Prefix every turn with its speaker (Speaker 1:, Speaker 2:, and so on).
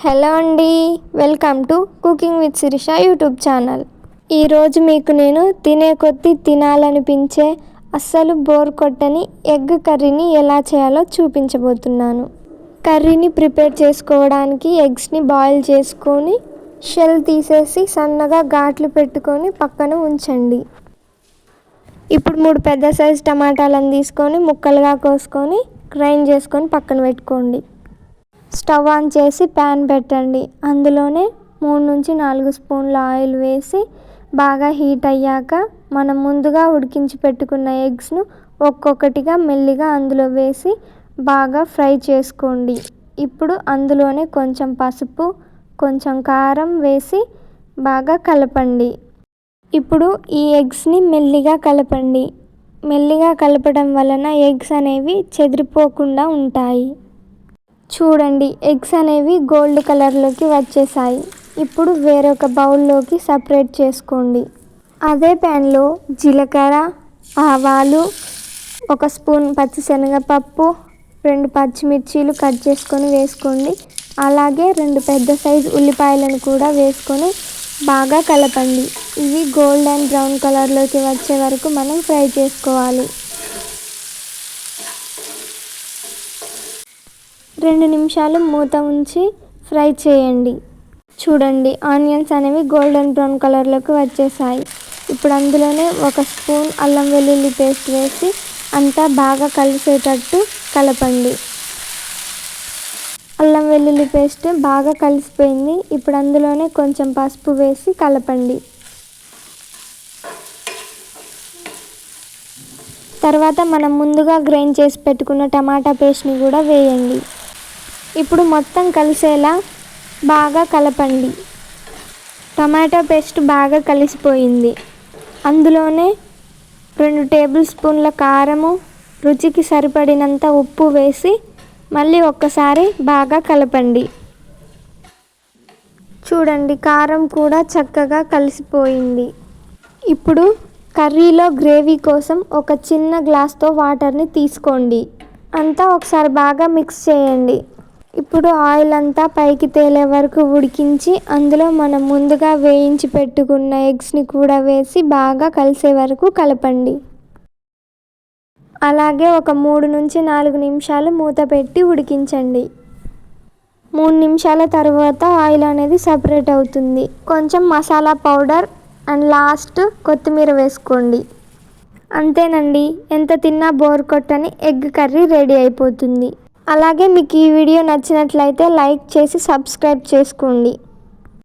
Speaker 1: Hello అండి, welcome to cooking with Shirisha YouTube channel. ఈరోజు మీకు నేను తినే కొద్దీ తినాలనిపించే అస్సలు బోర్ కొట్టని ఎగ్ కర్రీని ఎలా చేయాలో చూపించబోతున్నాను. కర్రీని ప్రిపేర్ చేసుకోవడానికి ఎగ్స్ని బాయిల్ చేసుకొని షెల్ తీసేసి సన్నగా ఘాట్లు పెట్టుకొని పక్కన ఉంచండి. ఇప్పుడు 3 పెద్ద సైజు టమాటాలను తీసుకొని ముక్కలుగా కోసుకొని గ్రైండ్ చేసుకొని పక్కన పెట్టుకోండి. స్టవ్ ఆన్ చేసి ప్యాన్ పెట్టండి. అందులోనే 3 నుంచి 4 స్పూన్ల ఆయిల్ వేసి బాగా హీట్ అయ్యాక మనం ముందుగా ఉడికించి పెట్టుకున్న ఎగ్స్ను ఒక్కొక్కటిగా మెల్లిగా అందులో వేసి బాగా ఫ్రై చేసుకోండి. ఇప్పుడు అందులోనే కొంచెం పసుపు, కొంచెం కారం వేసి బాగా కలపండి. ఇప్పుడు ఈ ఎగ్స్ని మెల్లిగా కలపండి. మెల్లిగా కలపడం వలన ఎగ్స్ అనేవి చెదిరిపోకుండా ఉంటాయి. చూడండి, ఎగ్స్ అనేవి గోల్డ్ కలర్లోకి వచ్చేసాయి. ఇప్పుడు వేరొక బౌల్లోకి సపరేట్ చేసుకోండి. అదే ప్యాన్లో జీలకర్ర, ఆవాలు, 1 స్పూన్ పచ్చిశనగపప్పు, 2 పచ్చిమిర్చీలు కట్ చేసుకొని వేసుకోండి. అలాగే 2 పెద్ద సైజు ఉల్లిపాయలను కూడా వేసుకొని బాగా కలపండి. ఇవి గోల్డెన్ బ్రౌన్ కలర్లోకి వచ్చే వరకు మనం ఫ్రై చేసుకోవాలి. 2 నిమిషాలు మూత ఉంచి ఫ్రై చేయండి. చూడండి, ఆనియన్స్ అనేవి గోల్డెన్ బ్రౌన్ కలర్లోకి వచ్చేసాయి. ఇప్పుడు అందులోనే 1 స్పూన్ అల్లం వెల్లుల్లి పేస్ట్ వేసి అంతా బాగా కలిసేటట్టు కలపండి. అల్లం వెల్లుల్లి పేస్ట్ బాగా కలిసిపోయింది. ఇప్పుడు అందులోనే కొంచెం పసుపు వేసి కలపండి. తర్వాత మనం ముందుగా గ్రైండ్ చేసి పెట్టుకున్న టమాటా పేస్ట్ని కూడా వేయండి. ఇప్పుడు మొత్తం కలిసేలా బాగా కలపండి. టమాటా పేస్ట్ బాగా కలిసిపోయింది. అందులోనే 2 టేబుల్ స్పూన్ల కారము, రుచికి సరిపడినంత ఉప్పు వేసి మళ్ళీ ఒక్కసారి బాగా కలపండి. చూడండి, కారం కూడా చక్కగా కలిసిపోయింది. ఇప్పుడు కర్రీలో గ్రేవీ కోసం ఒక చిన్న గ్లాస్తో వాటర్ని తీసుకోండి. అంతా ఒకసారి బాగా మిక్స్ చేయండి. ఇప్పుడు ఆయిల్ అంతా పైకి తేలే వరకు ఉడికించి అందులో మనం ముందుగా వేయించి పెట్టుకున్న ఎగ్స్ని కూడా వేసి బాగా కలిసే వరకు కలపండి. అలాగే ఒక 3 నుంచి 4 నిమిషాలు మూత పెట్టి ఉడికించండి. 3 నిమిషాల తర్వాత ఆయిల్ అనేది సపరేట్ అవుతుంది. కొంచెం మసాలా పౌడర్ అండ్ లాస్ట్ కొత్తిమీర వేసుకోండి. అంతేనండి, ఎంత తిన్నా బోర్ కొట్టని ఎగ్ కర్రీ రెడీ అయిపోతుంది. అలాగే మీకు ఈ వీడియో నచ్చినట్లయితే లైక్ చేసి సబ్స్క్రైబ్ చేసుకోండి.